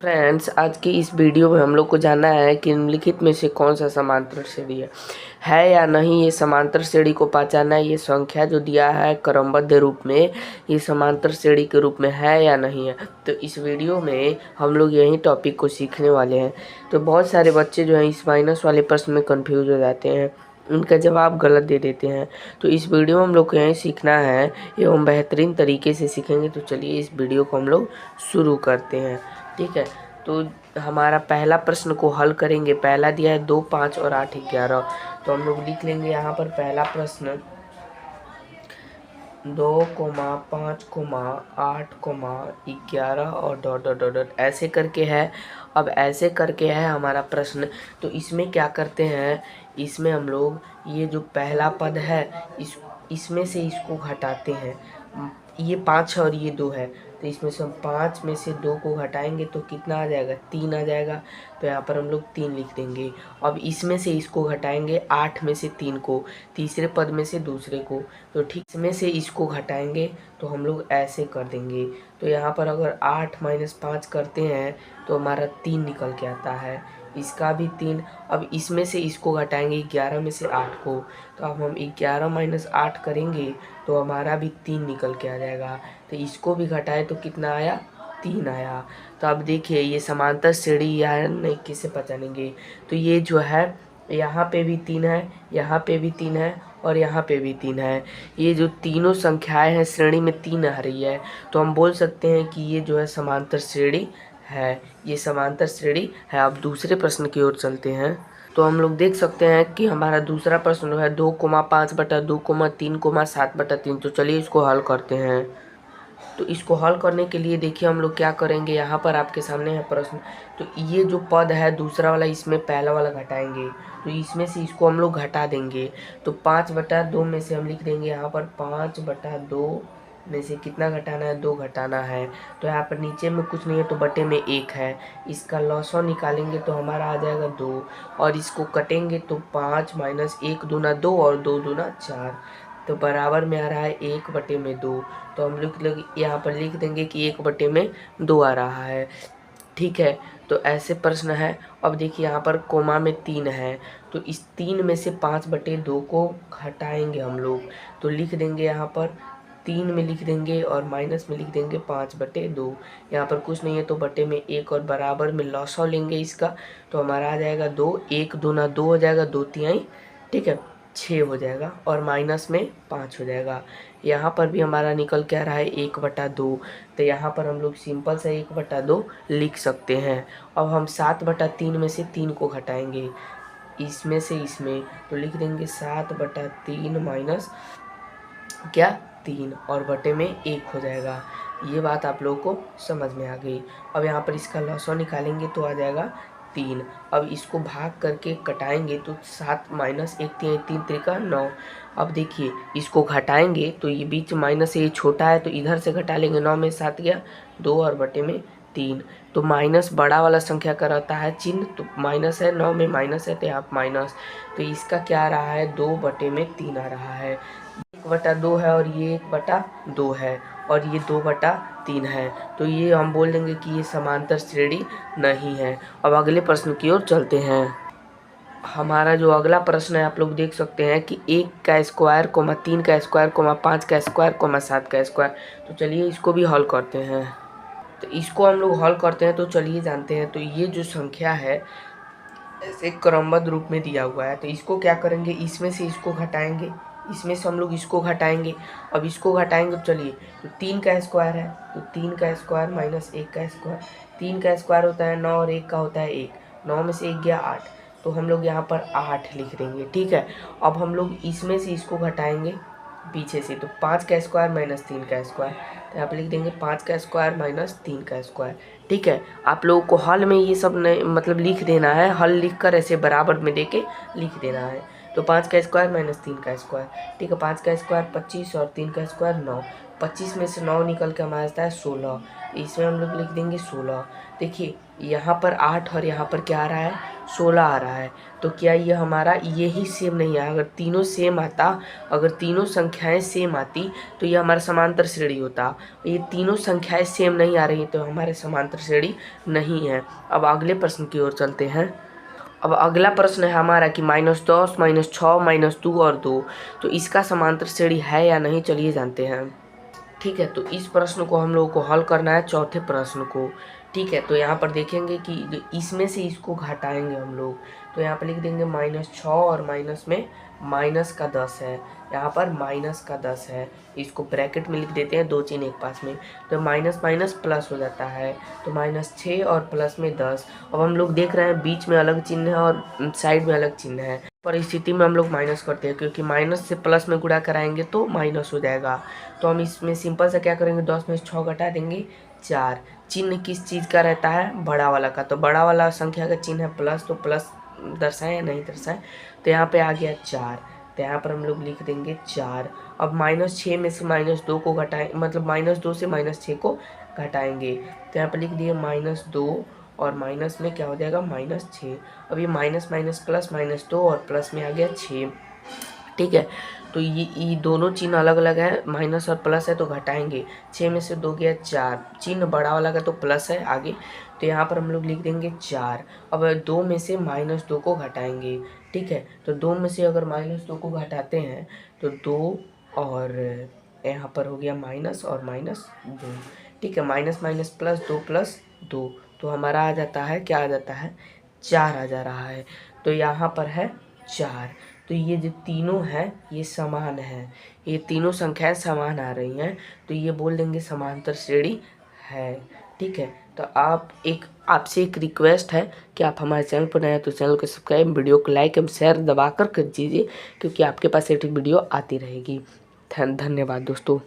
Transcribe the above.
Friends, आज की इस वीडियो में हम लोग को जानना है कि निम्नलिखित में से कौन सा समांतर श्रेणी है या नहीं। ये समांतर श्रेणी को पहचानना है। ये संख्या जो दिया है क्रमबद्ध रूप में, ये समांतर श्रेणी के रूप में है या नहीं है। तो इस वीडियो में हम लोग यही टॉपिक को सीखने वाले हैं। तो बहुत सारे बच्चे जो हैं इस माइनस वाले प्रश्न में कंफ्यूज हो जाते हैं, उनका जवाब गलत दे देते हैं। तो इस वीडियो में हम लोग को यही सीखना है एवं बेहतरीन तरीके से सीखेंगे। तो चलिए इस वीडियो को हम लोग शुरू करते हैं। ठीक है, तो हमारा पहला प्रश्न को हल करेंगे। पहला दिया है 2, 5 और 8, 11। तो हम लोग लिख लेंगे यहाँ पर पहला प्रश्न 2, 5, 8, 11 और डॉट डॉट डॉट डॉट ऐसे करके है। अब ऐसे करके है हमारा प्रश्न। तो इसमें क्या करते हैं, इसमें हम लोग ये जो पहला पद है इसमें से इसको घटाते हैं। ये 5 है और ये 2 है, तो इसमें से हम 5 में से 2 को घटाएंगे तो कितना आ जाएगा, 3 आ जाएगा। तो यहाँ पर हम लोग 3 लिख देंगे। अब इसमें से इसको घटाएंगे 8 में से 3 को, तीसरे पद में से दूसरे को। तो ठीक इसमें से इसको घटाएंगे तो हम लोग ऐसे कर देंगे। तो यहाँ पर अगर 8 - 5 करते हैं तो हमारा 3 निकल के आता है, इसका भी 3। अब इसमें से इसको घटाएंगे 11 में से 8 को, तो अब हम 11 - 8 करेंगे तो हमारा भी 3 निकल के आ जाएगा। तो इसको भी घटाए तो कितना आया, 3 आया। तो अब देखिए ये समांतर श्रेणी या नहीं किसे पहचानेंगे। तो ये जो है यहाँ पे भी 3 है, यहाँ पे भी 3 है और यहाँ पे भी 3 है। ये जो तीनों संख्याएं हैं श्रेणी में 3 आ रही है, तो हम बोल सकते हैं कि ये जो है समांतर श्रेणी है, ये समांतर श्रेणी है। अब दूसरे प्रश्न की ओर चलते हैं। तो हम लोग देख सकते हैं कि हमारा दूसरा प्रश्न जो है 2, 5/2, 3, 7/3। तो चलिए इसको हल करते हैं। तो इसको हल करने के लिए देखिए हम लोग क्या करेंगे, यहाँ पर आपके सामने है प्रश्न। तो ये जो पद है दूसरा वाला, इसमें पहला वाला घटाएंगे, तो इसमें से इसको हम लोग घटा देंगे। तो 5/2 में से हम लिख देंगे यहाँ पर 5/2 में से कितना घटाना है, 2 घटाना है। तो यहाँ पर नीचे में कुछ नहीं है तो बटे में 1 है। इसका लॉसव निकालेंगे तो हमारा आ जाएगा 2, और इसको कटेंगे तो 5 - 1 दूना 2 और 2 दूना 4, तो बराबर में आ रहा है 1/2। तो हम लोग यहाँ पर लिख देंगे कि 1/2 आ रहा है। ठीक है, तो ऐसे प्रश्न है। अब देखिए यहाँ पर कोमा में 3 है, तो इस 3 में से 5/2 को घटाएंगे हम लोग। तो लिख देंगे यहाँ पर 3 में लिख देंगे और माइनस में लिख देंगे 5/2। यहाँ पर कुछ नहीं है तो बटे में 1 और बराबर में लॉसव लेंगे इसका, तो हमारा आ जाएगा 2। 1 दूना 2 हो जाएगा, 2 तिहाई, ठीक है, 6 हो जाएगा और माइनस में 5 हो जाएगा। यहाँ पर भी हमारा निकल के आ रहा है 1/2। तो यहाँ पर हम लोग सिंपल से 1/2 लिख सकते हैं। अब हम 7/3 में से 3 को घटाएंगे, इसमें से इसमें, तो लिख देंगे 7/3 माइनस क्या, 3 और बटे में 1 हो जाएगा। ये बात आप लोगों को समझ में आ गई। अब यहाँ पर इसका लॉसव निकालेंगे तो आ जाएगा 3। अब इसको भाग करके कटाएंगे तो 7 - 1 3 त्रिका 9। अब देखिए इसको घटाएंगे तो ये बीच माइनस ये छोटा है तो इधर से घटा लेंगे, 9 में 7 गया 2 और बटे में 3। तो माइनस बड़ा वाला संख्या का रहता है चिन्ह, तो माइनस है, 9 में माइनस है तो यहाँ माइनस। तो इसका क्या आ रहा है, 2/3 आ रहा है। 1/2 है और ये 1/2 है और ये 2/3 है। तो ये हम बोल देंगे कि ये समांतर श्रेणी नहीं है। अब अगले प्रश्न की ओर चलते हैं। हमारा जो अगला प्रश्न है आप लोग देख सकते हैं कि 1 का स्क्वायर, 3 का स्क्वायर, 5 का स्क्वायर, 7 का स्क्वायर। तो चलिए इसको भी हल करते हैं। तो इसको हम लोग हल करते हैं तो चलिए जानते हैं। तो ये जो संख्या है ऐसे क्रमबद्ध रूप में दिया हुआ है, तो इसको क्या करेंगे, इसमें से इसको घटाएंगे, इसमें से हम लोग इसको घटाएंगे। अब इसको घटाएंगे तो चलिए, तो 3 का स्क्वायर है तो 3 का स्क्वायर माइनस 1 का स्क्वायर। 3 का स्क्वायर होता है 9 और 1 का होता है 1, 9 में से 1 गया 8, तो हम लोग यहाँ पर 8 लिख देंगे। ठीक है, अब हम लोग इसमें से इसको घटाएंगे पीछे से, तो 5 का स्क्वायर माइनस 3 का स्क्वायर, तो यहाँ पर लिख देंगे 5 का स्क्वायर माइनस 3 का स्क्वायर। ठीक है, आप लोगों को हल में ये सब नहीं मतलब लिख देना है, हल लिख कर ऐसे बराबर में दे के लिख देना है। तो 5 का स्क्वायर माइनस 3 का स्क्वायर, ठीक है, 5 का स्क्वायर 25 और 3 का स्क्वायर 9। 25 में से 9 निकल के हमारा आता है 16, इसमें हम लोग लिख देंगे 16। देखिए यहाँ पर 8 और यहाँ पर क्या आ रहा है 16 आ रहा है। तो क्या ये हमारा यही सेम नहीं है? अगर तीनों सेम आता, अगर तीनों संख्याएं सेम आती तो ये हमारा समांतर श्रेणी होता। ये तीनों संख्याएं सेम नहीं आ रही तो हमारे समांतर श्रेणी नहीं है। अब अगले प्रश्न की ओर चलते हैं। अब अगला प्रश्न है हमारा कि -10, -6, -2 और 2, तो इसका समांतर श्रेणी है या नहीं, चलिए जानते हैं। ठीक है, तो इस प्रश्न को हम लोगों को हल करना है, चौथे प्रश्न को। ठीक है, तो यहाँ पर देखेंगे कि इसमें से इसको घटाएंगे हम लोग। तो यहाँ पर लिख देंगे -6 और माइनस में माइनस का 10 है, यहाँ पर माइनस का 10 है। इसको ब्रैकेट में लिख देते हैं, 2 चिन्ह एक पास में, तो माइनस माइनस प्लस हो जाता है। तो -6 और प्लस में 10। अब हम लोग देख रहे हैं बीच में अलग चिन्ह है और साइड में अलग चिन्ह है। परिस्थिति में हम लोग माइनस करते हैं, क्योंकि माइनस से प्लस में गुणा कराएंगे तो माइनस हो जाएगा। तो हम इसमें सिंपल से क्या करेंगे, 10 में से 6 घटा देंगे 4। चिन्ह किस चीज़ का रहता है, बड़ा वाला का। तो बड़ा वाला संख्या का चिन्ह है प्लस, तो प्लस दर्शाएं या नहीं दर्शाएं। तो यहाँ पे आ गया 4, तो यहाँ पर हम लोग लिख देंगे 4। अब -6 में से -2 को घटाएं, मतलब -2 से -6 को घटाएंगे। तो यहाँ पर लिख दिए -2 और माइनस में क्या हो जाएगा -6। अब ये माइनस माइनस प्लस, -2 और प्लस में आ गया 6। ठीक है, तो ये दोनों चिन्ह अलग अलग है, माइनस और प्लस है तो घटाएंगे। 6 में से 2 गया 4, चिन्ह बड़ा वाला का तो प्लस है आगे, तो यहाँ पर हम लोग लिख देंगे 4। अब 2 में से -2 को घटाएंगे। ठीक है, तो 2 में से अगर -2 को घटाते हैं तो 2 और यहाँ पर हो गया माइनस और -2। ठीक है, माइनस माइनस प्लस, 2 प्लस 2, तो हमारा आ जाता है, क्या आ जाता है, 4 आ जा रहा है। तो यहाँ पर है 4। तो ये जो तीनों हैं ये समान हैं, ये तीनों संख्याएं समान आ रही हैं, तो ये बोल देंगे समांतर श्रेणी है। ठीक है, तो आपसे एक रिक्वेस्ट है कि आप हमारे चैनल पर नए हैं तो चैनल को सब्सक्राइब, वीडियो को लाइक एवं शेयर दबा कर दीजिए, क्योंकि आपके पास एक वीडियो आती रहेगी। धन्यवाद दोस्तों।